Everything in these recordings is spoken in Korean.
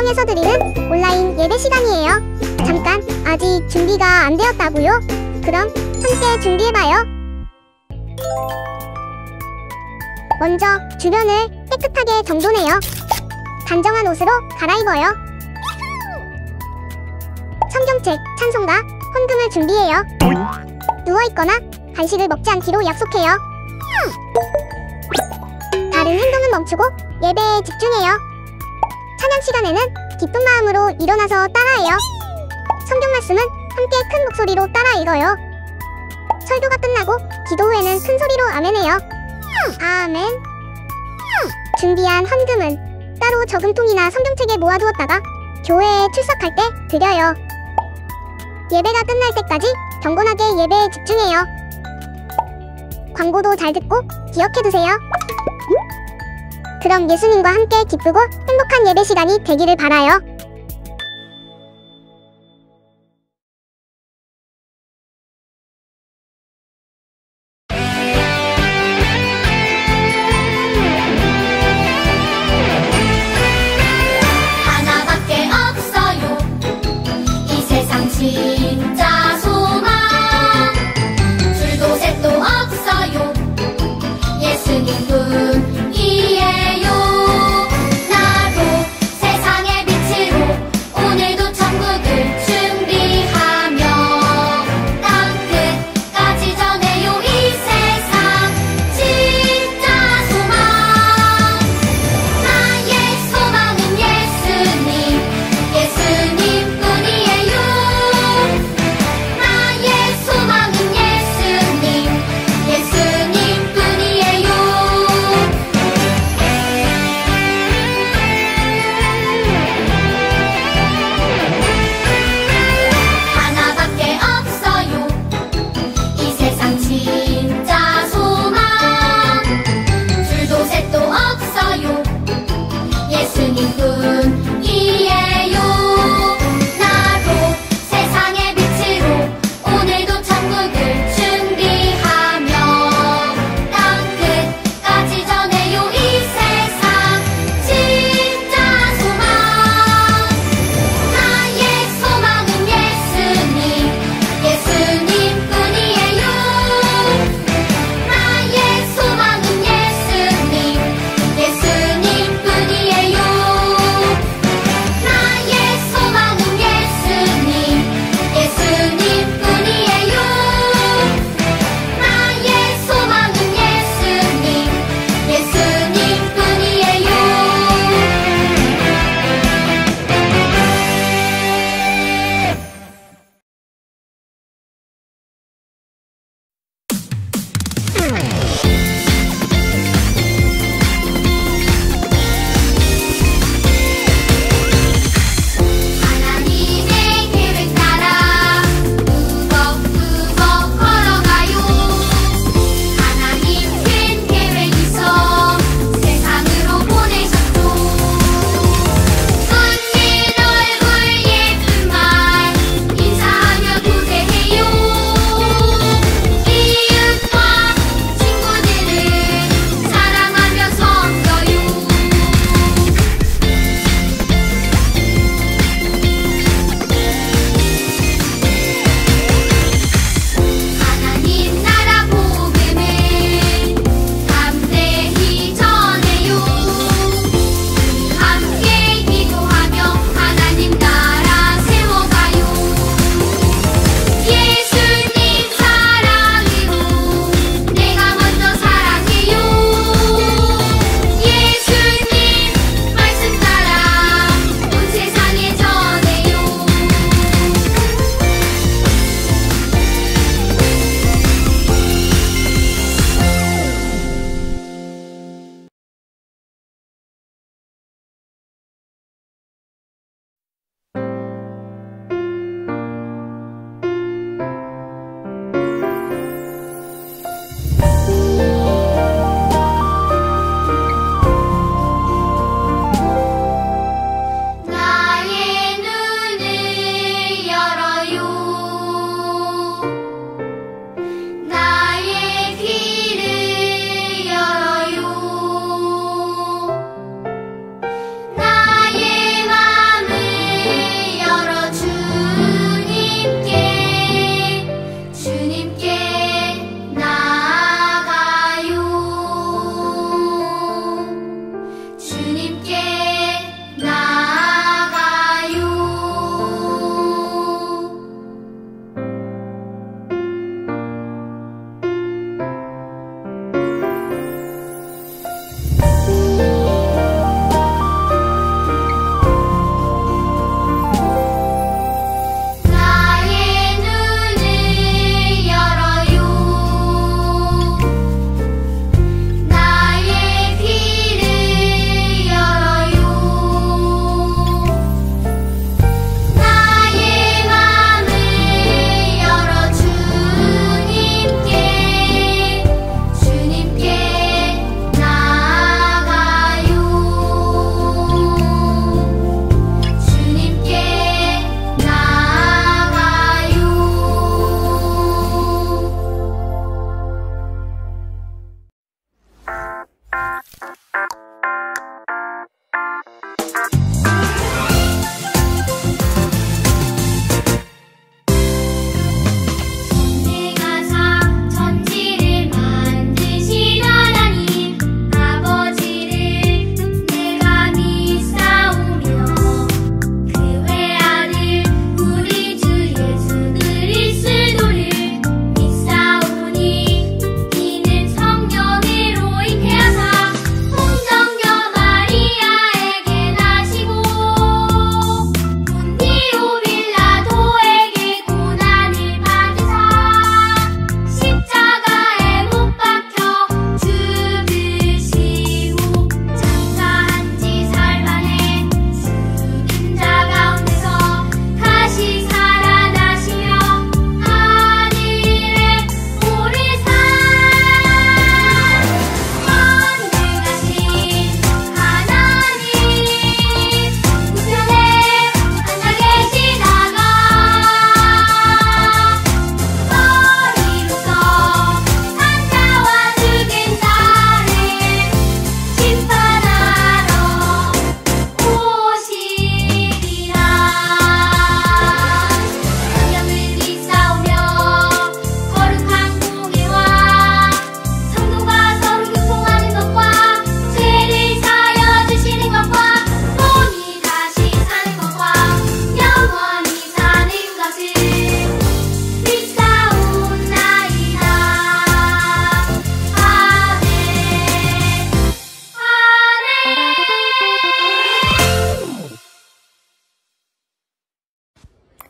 가정에서 드리는 온라인 예배 시간이에요. 잠깐, 아직 준비가 안 되었다고요? 그럼 함께 준비해봐요. 먼저 주변을 깨끗하게 정돈해요. 단정한 옷으로 갈아입어요. 성경책, 찬송가, 헌금을 준비해요. 누워있거나 간식을 먹지 않기로 약속해요. 다른 행동은 멈추고 예배에 집중해요. 찬양 시간에는 기쁜 마음으로 일어나서 따라해요. 성경 말씀은 함께 큰 목소리로 따라 읽어요. 설교가 끝나고 기도 후에는 큰 소리로 아멘해요. 아멘. 준비한 헌금은 따로 저금통이나 성경책에 모아두었다가 교회에 출석할 때 드려요. 예배가 끝날 때까지 경건하게 예배에 집중해요. 광고도 잘 듣고 기억해두세요. 그럼 예수님과 함께 기쁘고 행복한 예배 시간이 되기를 바라요. 하나밖에 없어요. 이 세상 진짜 소망. 줄도 셋도 없어요. 예수님뿐이에요. 나도 세상의 빛으로 오늘도 천국을 준비하며 땅 끝까지 전해요. 이 세상 진짜 소망. 나의 소망은 예수님, 예수님뿐이에요. 나의 소망은 예수님, 예수님뿐이에요. 하나밖에 없어요. 이 세상 진짜 소망. 줄도 셋도 없어요. 예수님뿐이에요. 나도 세상의 빛으로 오늘도 천국을 준비하며 땅 끝까지 전해요. 이 세상 진짜 소망. 나의 소망은 예수님, 예수님뿐이에요. 나의 소망은 예수님, 예수님뿐이에요.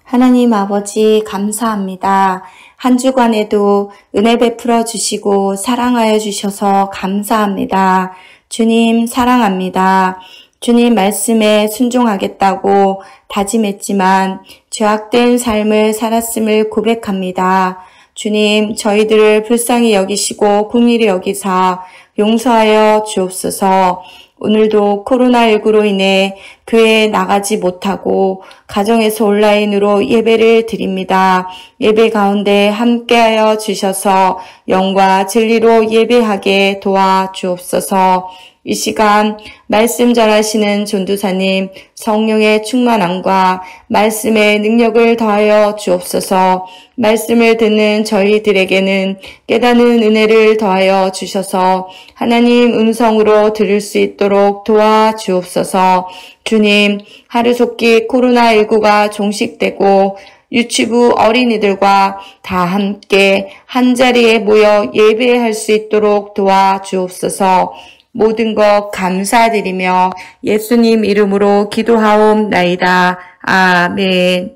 하나님 아버지 감사합니다. 한 주간에도 은혜 베풀어 주시고 사랑하여 주셔서 감사합니다. 주님 사랑합니다. 주님 말씀에 순종하겠다고 다짐했지만 죄악된 삶을 살았음을 고백합니다. 주님, 저희들을 불쌍히 여기시고 긍휼히 여기사 용서하여 주옵소서. 오늘도 코로나19로 인해 교회에 나가지 못하고 가정에서 온라인으로 예배를 드립니다. 예배 가운데 함께하여 주셔서 영과 진리로 예배하게 도와주옵소서. 이 시간 말씀 전하시는 전도사님 성령의 충만함과 말씀의 능력을 더하여 주옵소서. 말씀을 듣는 저희들에게는 깨닫는 은혜를 더하여 주셔서 하나님 음성으로 들을 수 있도록 도와주옵소서. 주님, 하루속히 코로나19가 종식되고 유치부 어린이들과 다 함께 한자리에 모여 예배할 수 있도록 도와주옵소서. 모든 것 감사드리며 예수님 이름으로 기도하옵나이다. 아멘.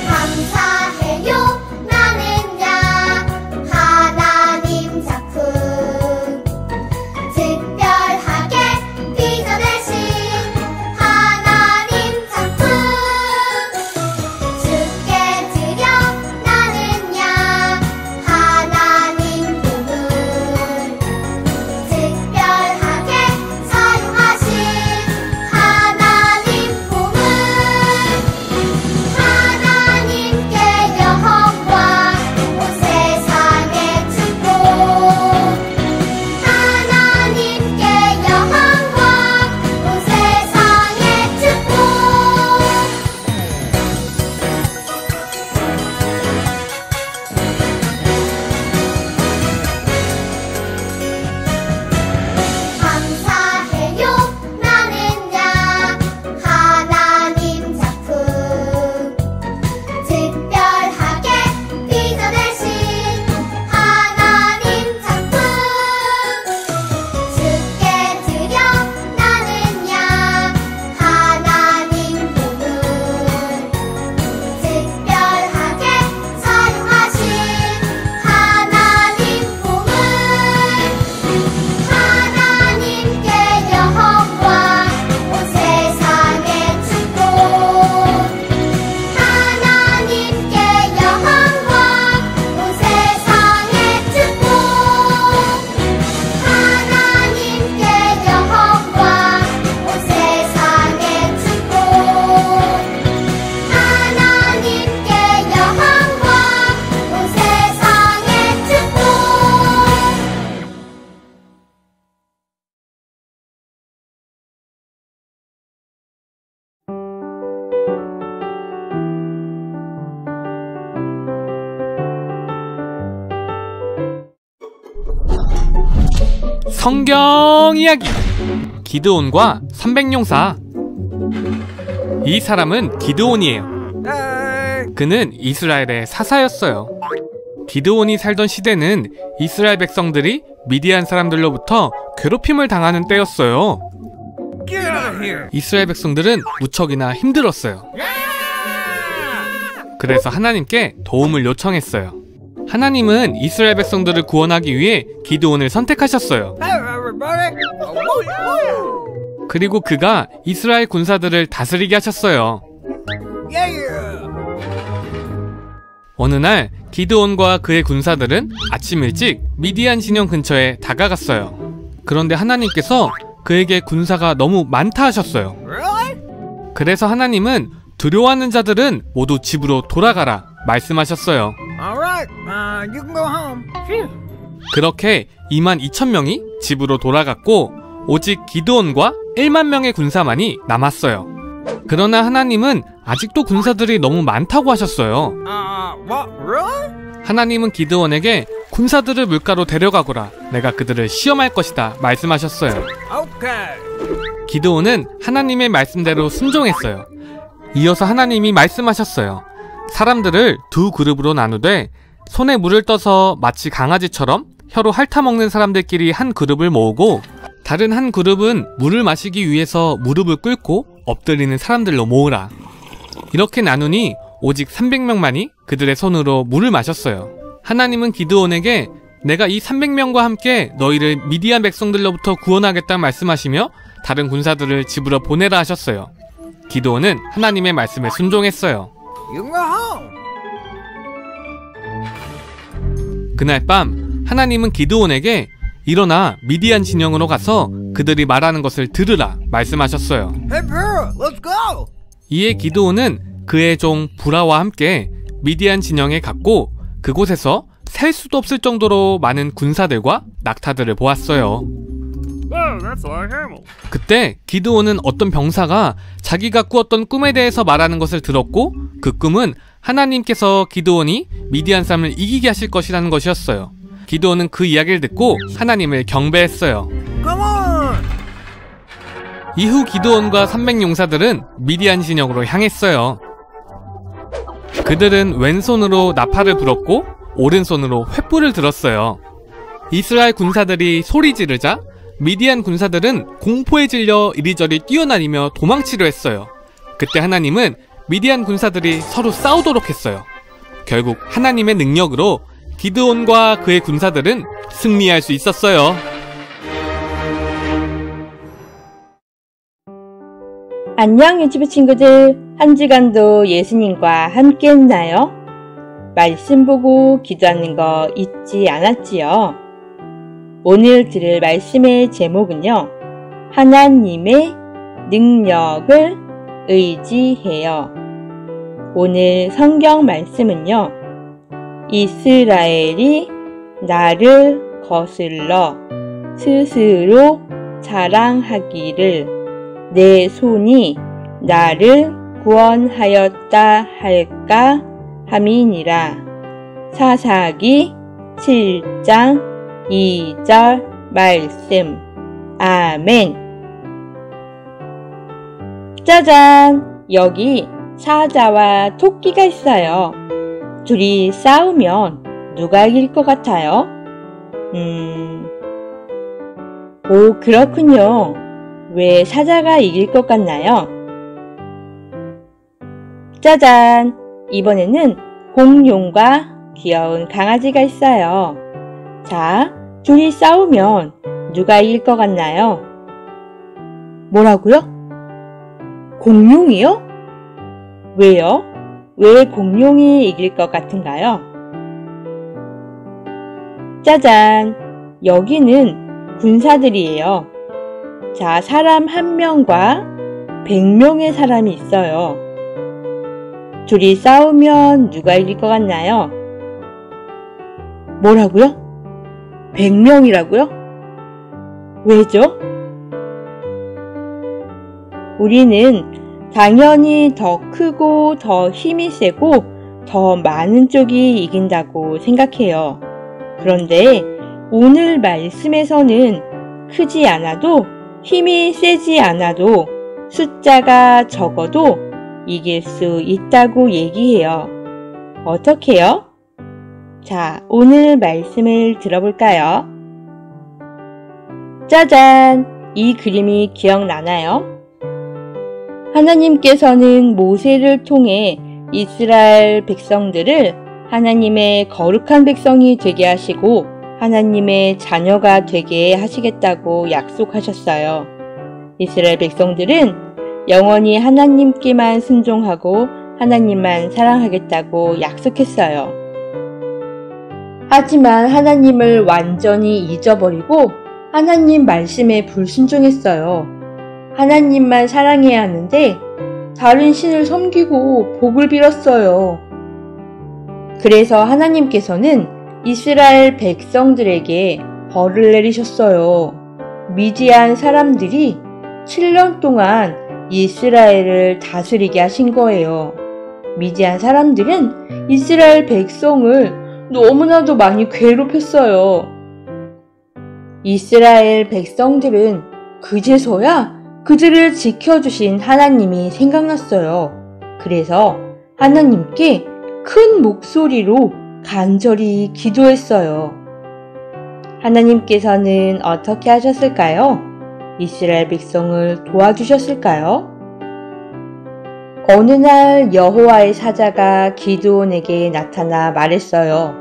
감사해요 나는야 하나님 작품 특별하게 빚어내신 하나님 작품 주께 드려 나는야 하나님 꿈을 특별하게 사용하신 하나님 꿈을 하나님께 영광 온 세상의 축복 하나님께 영광 온 세상의 축복 감사해요 나는야 하나님 작품 특별하게 빚어내신 하나님 작품 주께 드려 나는야 하나님 꿈을 특별하게 사용하신 하나님 꿈을 하나님께 영광 온 세상의 축복 하나님께 영광 온 세상의 축복 하나님께 영광 온 세상의 축복 하나님께 영광 온 세상의 축복 성경 이야기 기드온과 300용사. 이 사람은 기드온이에요. 그는 이스라엘의 사사였어요. 기드온이 살던 시대는 이스라엘 백성들이 미디안 사람들로부터 괴롭힘을 당하는 때였어요. 이스라엘 백성들은 무척이나 힘들었어요. 그래서 하나님께 도움을 요청했어요. 하나님은 이스라엘 백성들을 구원하기 위해 기드온을 선택하셨어요. 그리고 그가 이스라엘 군사들을 다스리게 하셨어요. 어느 날 기드온과 그의 군사들은 아침 일찍 미디안 진영 근처에 다가갔어요. 그런데 하나님께서 그에게 군사가 너무 많다 하셨어요. 그래서 하나님은 두려워하는 자들은 모두 집으로 돌아가라 말씀하셨어요. 그렇게 22,000명이 집으로 돌아갔고 오직 기드온과 1만 명의 군사만이 남았어요. 그러나 하나님은 아직도 군사들이 너무 많다고 하셨어요. 하나님은 기드온에게 군사들을 물가로 데려가거라, 내가 그들을 시험할 것이다 말씀하셨어요. 기드온은 하나님의 말씀대로 순종했어요. 이어서 하나님이 말씀하셨어요. 사람들을 두 그룹으로 나누되 손에 물을 떠서 마치 강아지처럼 혀로 핥아먹는 사람들끼리 한 그룹을 모으고 다른 한 그룹은 물을 마시기 위해서 무릎을 꿇고 엎드리는 사람들로 모으라. 이렇게 나누니 오직 300명만이 그들의 손으로 물을 마셨어요. 하나님은 기드온에게 내가 이 300명과 함께 너희를 미디안 백성들로부터 구원하겠다 말씀하시며 다른 군사들을 집으로 보내라 하셨어요. 기드온은 하나님의 말씀에 순종했어요. 그날 밤 하나님은 기드온에게 일어나 미디안 진영으로 가서 그들이 말하는 것을 들으라 말씀하셨어요. 이에 기드온은 그의 종 부라와 함께 미디안 진영에 갔고 그곳에서 셀 수도 없을 정도로 많은 군사들과 낙타들을 보았어요. 그때 기드온은 어떤 병사가 자기가 꾸었던 꿈에 대해서 말하는 것을 들었고 그 꿈은 하나님께서 기드온이 미디안 사람을 이기게 하실 것이라는 것이었어요. 기드온은 그 이야기를 듣고 하나님을 경배했어요. 이후 기드온과 300용사들은 미디안 진영으로 향했어요. 그들은 왼손으로 나팔을 불었고 오른손으로 횃불을 들었어요. 이스라엘 군사들이 소리 지르자 미디안 군사들은 공포에 질려 이리저리 뛰어다니며 도망치려 했어요. 그때 하나님은 미디안 군사들이 서로 싸우도록 했어요. 결국 하나님의 능력으로 기드온과 그의 군사들은 승리할 수 있었어요. 안녕 유튜브 친구들, 한 주간도 예수님과 함께 했나요? 말씀 보고 기도하는 거 잊지 않았지요? 오늘 들을 말씀의 제목은요, 하나님의 능력을 의지해요. 오늘 성경 말씀은요, 이스라엘이 나를 거슬러 스스로 자랑하기를 내 손이 나를 구원하였다 할까 함이니라. 사사기 7장 2절 말씀. 아멘. 짜잔! 여기 사자와 토끼가 있어요. 둘이 싸우면 누가 이길 것 같아요? 오, 그렇군요. 왜 사자가 이길 것 같나요? 짜잔! 이번에는 공룡과 귀여운 강아지가 있어요. 자, 둘이 싸우면 누가 이길 것 같나요? 뭐라고요? 공룡이요? 왜요? 왜 공룡이 이길 것 같은가요? 짜잔! 여기는 군사들이에요. 자, 사람 1명과 100명의 사람이 있어요. 둘이 싸우면 누가 이길 것 같나요? 뭐라고요? 100명이라고요? 왜죠? 우리는 당연히 더 크고 더 힘이 세고 더 많은 쪽이 이긴다고 생각해요. 그런데 오늘 말씀에서는 크지 않아도 힘이 세지 않아도 숫자가 적어도 이길 수 있다고 얘기해요. 어떻게요? 자, 오늘 말씀을 들어볼까요? 짜잔! 이 그림이 기억나나요? 하나님께서는 모세를 통해 이스라엘 백성들을 하나님의 거룩한 백성이 되게 하시고 하나님의 자녀가 되게 하시겠다고 약속하셨어요. 이스라엘 백성들은 영원히 하나님께만 순종하고 하나님만 사랑하겠다고 약속했어요. 하지만 하나님을 완전히 잊어버리고 하나님 말씀에 불순종했어요. 하나님만 사랑해야 하는데 다른 신을 섬기고 복을 빌었어요. 그래서 하나님께서는 이스라엘 백성들에게 벌을 내리셨어요. 미디안 사람들이 7년 동안 이스라엘을 다스리게 하신 거예요. 미디안 사람들은 이스라엘 백성을 너무나도 많이 괴롭혔어요. 이스라엘 백성들은 그제서야 그들을 지켜주신 하나님이 생각났어요. 그래서 하나님께 큰 목소리로 간절히 기도했어요. 하나님께서는 어떻게 하셨을까요? 이스라엘 백성을 도와주셨을까요? 어느 날 여호와의 사자가 기드온에게 나타나 말했어요.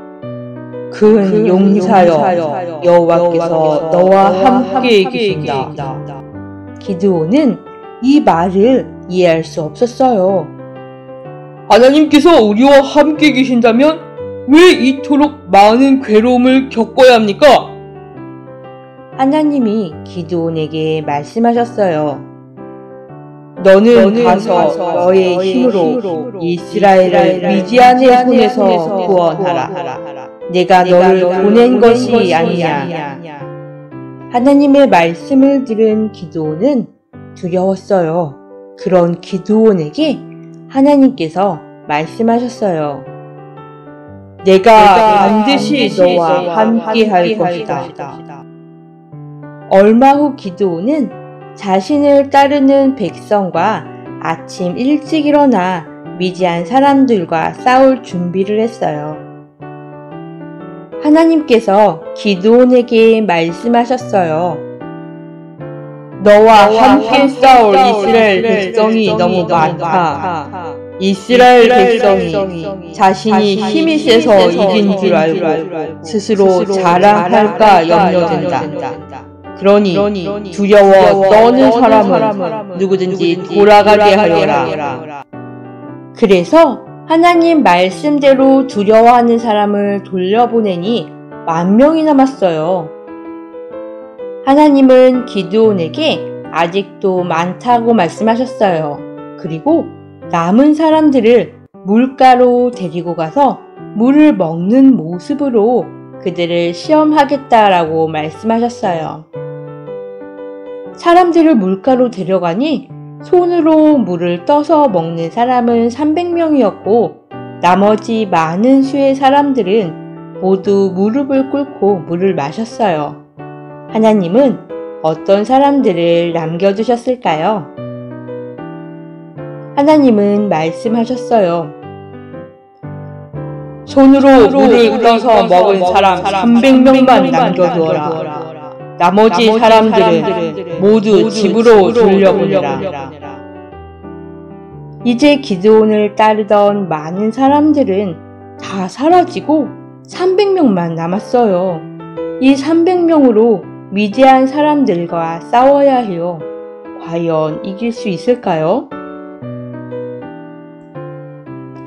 큰 용사여, 여호와께서 너와 함께 계신다. 기드온은 이 말을 이해할 수 없었어요. 하나님께서 우리와 함께 계신다면 왜 이토록 많은 괴로움을 겪어야 합니까? 하나님이 기드온에게 말씀하셨어요. 너는 가서 너의 힘으로 이스라엘을 미디안의 손에서 구원하라. 내가 너를 보낸 것이 아니냐. 하나님의 말씀을 들은 기드온은 두려웠어요. 그런 기드온에게 하나님께서 말씀하셨어요. 내가 반드시 너와 함께 할 것이다. 얼마 후 기드온은 자신을 따르는 백성과 아침 일찍 일어나 미디안 사람들과 싸울 준비를 했어요. 하나님께서 기드온에게 말씀하셨어요. 너와 함께 싸울 이스라엘 백성이 너무 많다. 이스라엘 백성이 자신이 힘이 세서 이긴 줄 알고 스스로 자랑할까 염려된다. 그러니 두려워 떠는 사람은 누구든지 돌아가게 하여라. 그래서 하나님 말씀대로 두려워하는 사람을 돌려보내니 10,000명이 남았어요. 하나님은 기드온에게 아직도 많다고 말씀하셨어요. 그리고 남은 사람들을 물가로 데리고 가서 물을 먹는 모습으로 그들을 시험하겠다라고 말씀하셨어요. 사람들을 물가로 데려가니 손으로 물을 떠서 먹는 사람은 300명이었고 나머지 많은 수의 사람들은 모두 무릎을 꿇고 물을 마셨어요. 하나님은 어떤 사람들을 남겨두셨을까요? 하나님은 말씀하셨어요. 손으로 물을 떠서 먹은 사람 300명만 남겨두어라. 나머지 사람들은 모두 집으로 돌려보내라. 이제 기드온을 따르던 많은 사람들은 다 사라지고 300명만 남았어요. 이 300명으로 미디안 사람들과 싸워야 해요. 과연 이길 수 있을까요?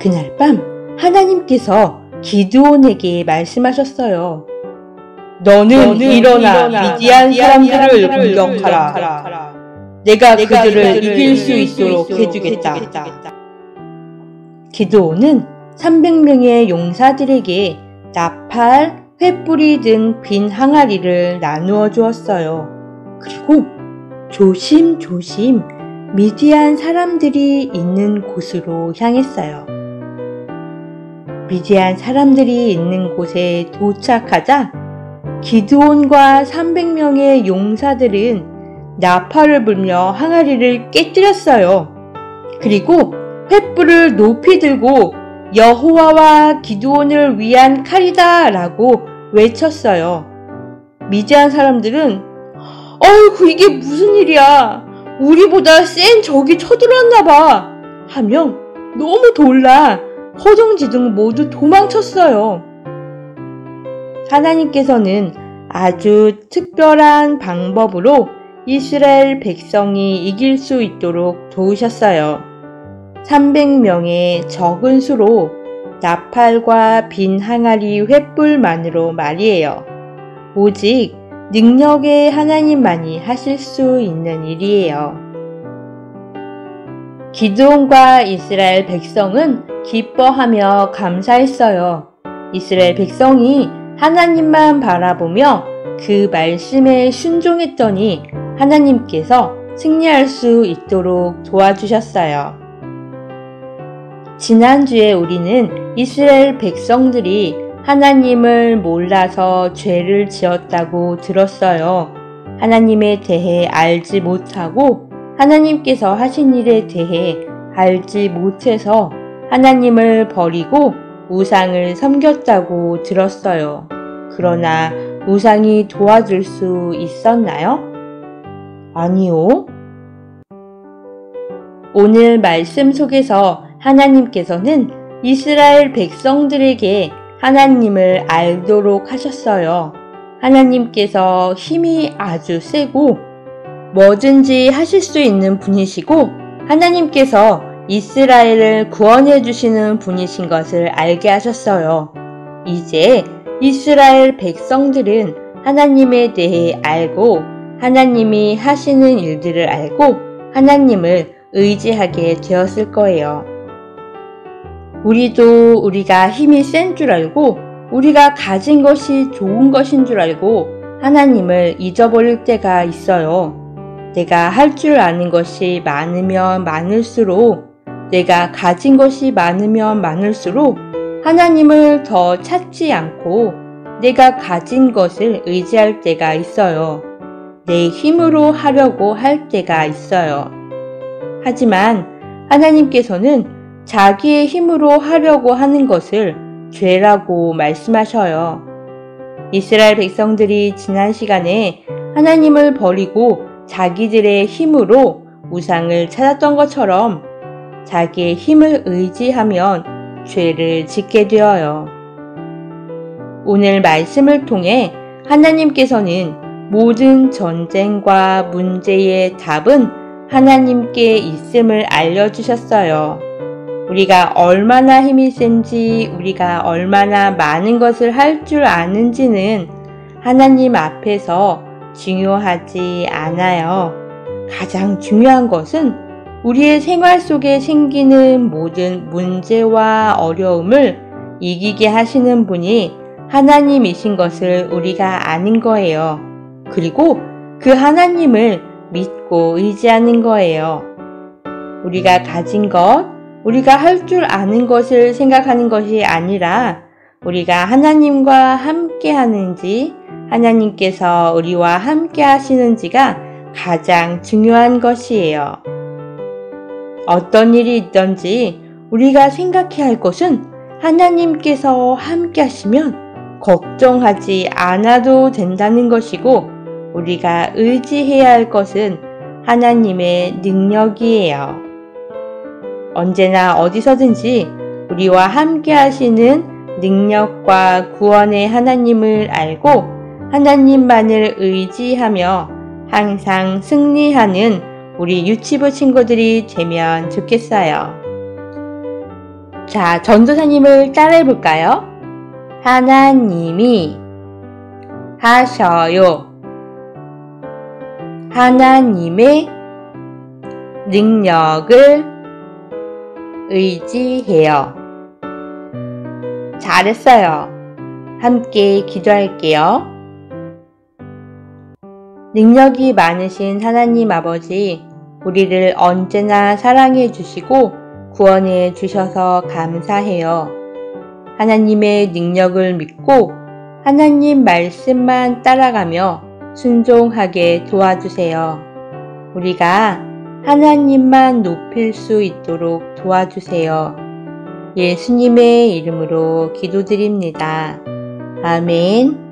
그날 밤 하나님께서 기드온에게 말씀하셨어요. 너는 일어나 미디안 사람들을 공격하라. 내가 그들을 이길 수 있도록 해주겠다. 기드온은 300명의 용사들에게 나팔, 횃불이 등 빈 항아리를 나누어 주었어요. 그리고 조심조심 미디안 사람들이 있는 곳으로 향했어요. 미디안 사람들이 있는 곳에 도착하자 기드온과 300명의 용사들은 나팔을 불며 항아리를 깨뜨렸어요. 그리고 횃불을 높이 들고 여호와와 기드온을 위한 칼이다 라고 외쳤어요. 미디안 사람들은 어이구 이게 무슨 일이야. 우리보다 센 적이 쳐들어왔나봐 하며 너무 놀라 허둥지둥 모두 도망쳤어요. 하나님께서는 아주 특별한 방법으로 이스라엘 백성이 이길 수 있도록 도우셨어요. 300명의 적은 수로 나팔과 빈 항아리 횃불만으로 말이에요. 오직 능력의 하나님만이 하실 수 있는 일이에요. 기드온과 이스라엘 백성은 기뻐하며 감사했어요. 이스라엘 백성이 하나님만 바라보며 그 말씀에 순종했더니 하나님께서 승리할 수 있도록 도와주셨어요. 지난주에 우리는 이스라엘 백성들이 하나님을 몰라서 죄를 지었다고 들었어요. 하나님에 대해 알지 못하고 하나님께서 하신 일에 대해 알지 못해서 하나님을 버리고 우상을 섬겼다고 들었어요. 그러나 우상이 도와줄 수 있었나요? 아니요. 오늘 말씀 속에서 하나님께서는 이스라엘 백성들에게 하나님을 알도록 하셨어요. 하나님께서 힘이 아주 세고 뭐든지 하실 수 있는 분이시고 하나님께서 이스라엘을 구원해 주시는 분이신 것을 알게 하셨어요. 이제 이스라엘 백성들은 하나님에 대해 알고 하나님이 하시는 일들을 알고 하나님을 의지하게 되었을 거예요. 우리도 우리가 힘이 센 줄 알고 우리가 가진 것이 좋은 것인 줄 알고 하나님을 잊어버릴 때가 있어요. 내가 할 줄 아는 것이 많으면 많을수록 내가 가진 것이 많으면 많을수록 하나님을 더 찾지 않고 내가 가진 것을 의지할 때가 있어요. 내 힘으로 하려고 할 때가 있어요. 하지만 하나님께서는 자기의 힘으로 하려고 하는 것을 죄라고 말씀하셔요. 이스라엘 백성들이 지난 시간에 하나님을 버리고 자기들의 힘으로 우상을 찾았던 것처럼 자기의 힘을 의지하면 죄를 짓게 되어요. 오늘 말씀을 통해 하나님께서는 모든 전쟁과 문제의 답은 하나님께 있음을 알려주셨어요. 우리가 얼마나 힘이 센지, 우리가 얼마나 많은 것을 할 줄 아는지는 하나님 앞에서 중요하지 않아요. 가장 중요한 것은 우리의 생활 속에 생기는 모든 문제와 어려움을 이기게 하시는 분이 하나님이신 것을 우리가 아는 거예요. 그리고 그 하나님을 믿고 의지하는 거예요. 우리가 가진 것, 우리가 할 줄 아는 것을 생각하는 것이 아니라 우리가 하나님과 함께 하는지, 하나님께서 우리와 함께 하시는지가 가장 중요한 것이에요. 어떤 일이 있든지 우리가 생각해야 할 것은 하나님께서 함께 하시면 걱정하지 않아도 된다는 것이고 우리가 의지해야 할 것은 하나님의 능력이에요. 언제나 어디서든지 우리와 함께 하시는 능력과 구원의 하나님을 알고 하나님만을 의지하며 항상 승리하는 우리 유치부 친구들이 되면 좋겠어요. 자, 전도사님을 따라해 볼까요? 하나님이 하셔요. 하나님의 능력을 의지해요. 잘했어요. 함께 기도할게요. 능력이 많으신 하나님 아버지, 우리를 언제나 사랑해 주시고 구원해 주셔서 감사해요. 하나님의 능력을 믿고 하나님 말씀만 따라가며 순종하게 도와주세요. 우리가 하나님만 높일 수 있도록 도와주세요. 예수님의 이름으로 기도드립니다. 아멘.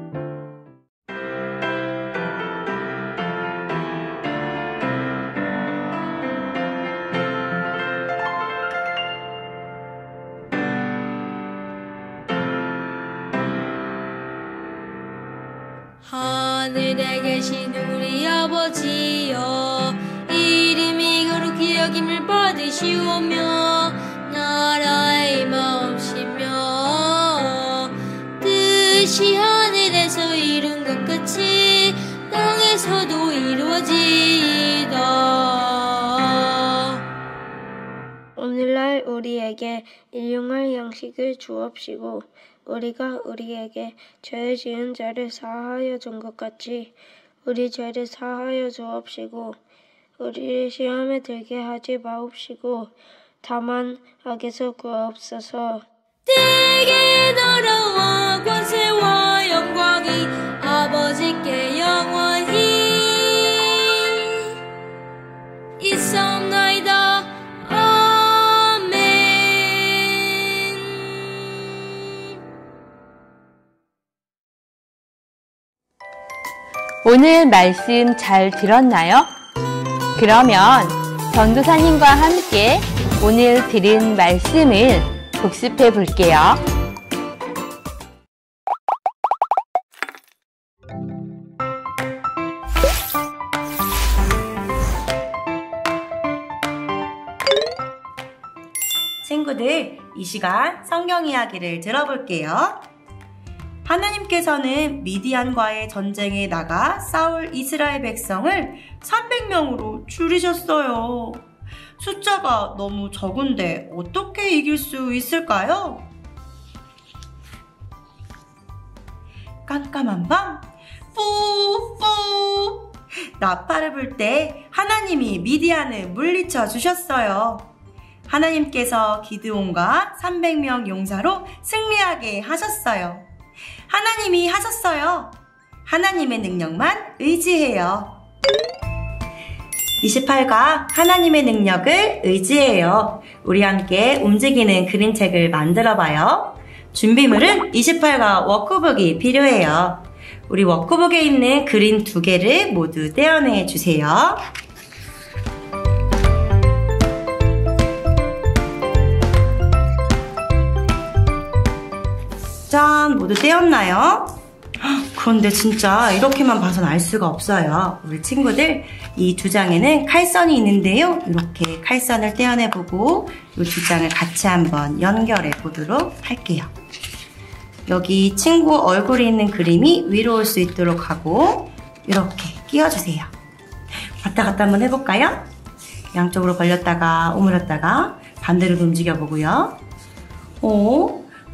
하늘에 계신 우리 아버지여, 이름이 거룩히 여김을 받으시오며 나라의 마음이시며 뜻이 하늘에서 이룬 것 같이 땅에서도 이루어지이다. 오늘날 우리에게 일용할 양식을 주옵시고 우리가 우리에게 죄 지은 자를 사하여 준 것 같이 우리 죄를 사하여 주옵시고 우리를 시험에 들게 하지 마옵시고 다만 악에서 구하옵소서. 대개 나라와 권세와 영광이 아버지께 영원히 있사옵나이다. 아멘. 오늘 말씀 잘 들었나요? 그러면 전도사님과 함께 오늘 들은 말씀을 복습해 볼게요. 친구들, 이 시간 성경 이야기를 들어볼게요. 하나님께서는 미디안과의 전쟁에 나가 싸울 이스라엘 백성을 300명으로 줄이셨어요. 숫자가 너무 적은데 어떻게 이길 수 있을까요? 깜깜한 밤, 뿌뿌! 나팔을 불 때 하나님이 미디안을 물리쳐 주셨어요. 하나님께서 기드온과 300명 용사로 승리하게 하셨어요. 하나님이 하셨어요. 하나님의 능력만 의지해요. 28가 하나님의 능력을 의지해요. 우리 함께 움직이는 그림책을 만들어봐요. 준비물은 28과 워크북이 필요해요. 우리 워크북에 있는 그림 2개를 모두 떼어내 주세요. 짠! 모두 떼었나요? 그런데 진짜 이렇게만 봐선 알 수가 없어요. 우리 친구들, 이 2장에는 칼선이 있는데요. 이렇게 칼선을 떼어내보고 이 2장을 같이 한번 연결해 보도록 할게요. 여기 친구 얼굴이 있는 그림이 위로 올 수 있도록 하고 이렇게 끼워주세요. 왔다 갔다 한번 해볼까요? 양쪽으로 벌렸다가 오므렸다가 반대로 움직여보고요.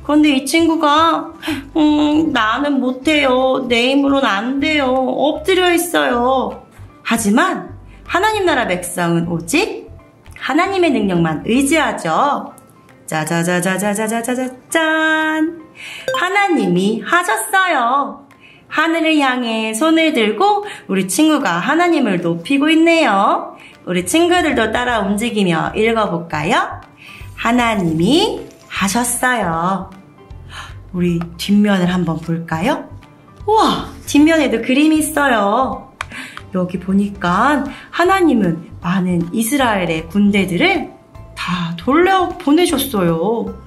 그런데 이 친구가 나는 못해요. 내 힘으로는 안 돼요. 엎드려 있어요. 하지만 하나님 나라 백성은 오직 하나님의 능력만 의지하죠. 짜자자자자자자자잔! 하나님이 하셨어요. 하늘을 향해 손을 들고 우리 친구가 하나님을 높이고 있네요. 우리 친구들도 따라 움직이며 읽어볼까요? 하나님이 하셨어요. 우리 뒷면을 한번 볼까요? 우와, 뒷면에도 그림이 있어요. 여기 보니까 하나님은 많은 이스라엘의 군대들을 다 돌려보내셨어요.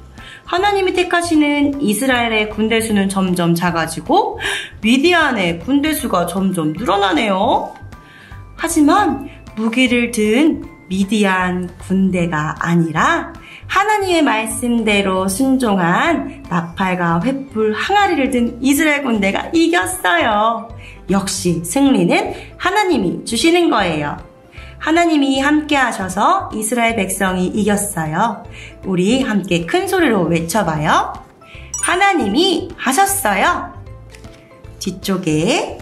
하나님이 택하시는 이스라엘의 군대 수는 점점 작아지고 미디안의 군대 수가 점점 늘어나네요. 하지만 무기를 든 미디안 군대가 아니라 하나님의 말씀대로 순종한 나팔과 횃불 항아리를 든 이스라엘 군대가 이겼어요. 역시 승리는 하나님이 주시는 거예요. 하나님이 함께 하셔서 이스라엘 백성이 이겼어요. 우리 함께 큰 소리로 외쳐봐요. 하나님이 하셨어요. 뒤쪽에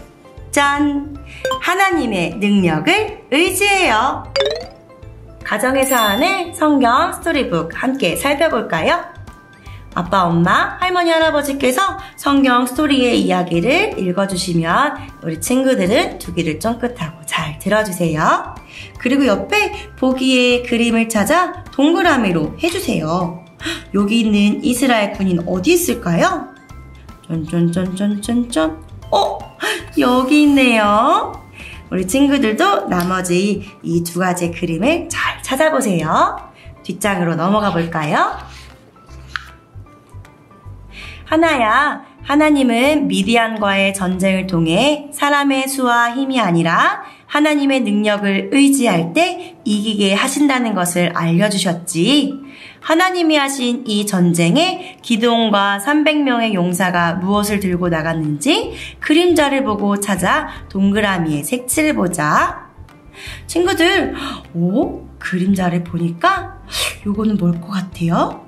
짠! 하나님의 능력을 의지해요. 가정에서 하는 성경 스토리북 함께 살펴볼까요? 아빠, 엄마, 할머니, 할아버지께서 성경 스토리의 이야기를 읽어주시면 우리 친구들은 두 귀를 쫑긋하고 잘 들어주세요. 그리고 옆에 보기에 그림을 찾아 동그라미로 해주세요. 여기 있는 이스라엘 군인 어디 있을까요? 쫀쫀쫀쫀쫀쫀. 여기 있네요. 우리 친구들도 나머지 이 2가지 그림을 잘 찾아보세요. 뒷장으로 넘어가 볼까요? 하나야, 하나님은 미디안과의 전쟁을 통해 사람의 수와 힘이 아니라 하나님의 능력을 의지할 때 이기게 하신다는 것을 알려주셨지. 하나님이 하신 이 전쟁에 기드온과 300명의 용사가 무엇을 들고 나갔는지 그림자를 보고 찾아 동그라미에 색칠을 보자. 친구들, 그림자를 보니까 요거는 뭘 것 같아요?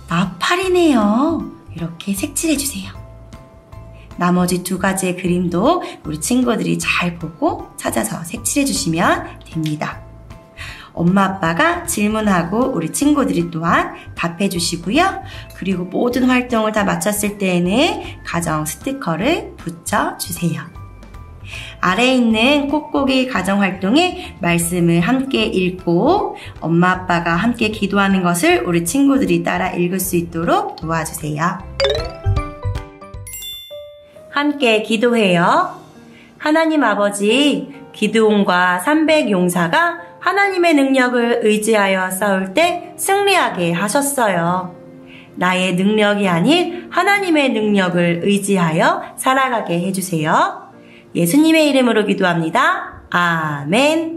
나팔이네요. 이렇게 색칠해주세요. 나머지 2가지의 그림도 우리 친구들이 잘 보고 찾아서 색칠해주시면 됩니다. 엄마 아빠가 질문하고 우리 친구들이 또한 답해주시고요. 그리고 모든 활동을 다 마쳤을 때에는 가정 스티커를 붙여주세요. 아래에 있는 뽁뽁이 가정활동에 말씀을 함께 읽고 엄마 아빠가 함께 기도하는 것을 우리 친구들이 따라 읽을 수 있도록 도와주세요. 함께 기도해요. 하나님 아버지, 기드온과 300 용사가 하나님의 능력을 의지하여 싸울 때 승리하게 하셨어요. 나의 능력이 아닌 하나님의 능력을 의지하여 살아가게 해주세요. 예수님의 이름으로 기도합니다. 아멘.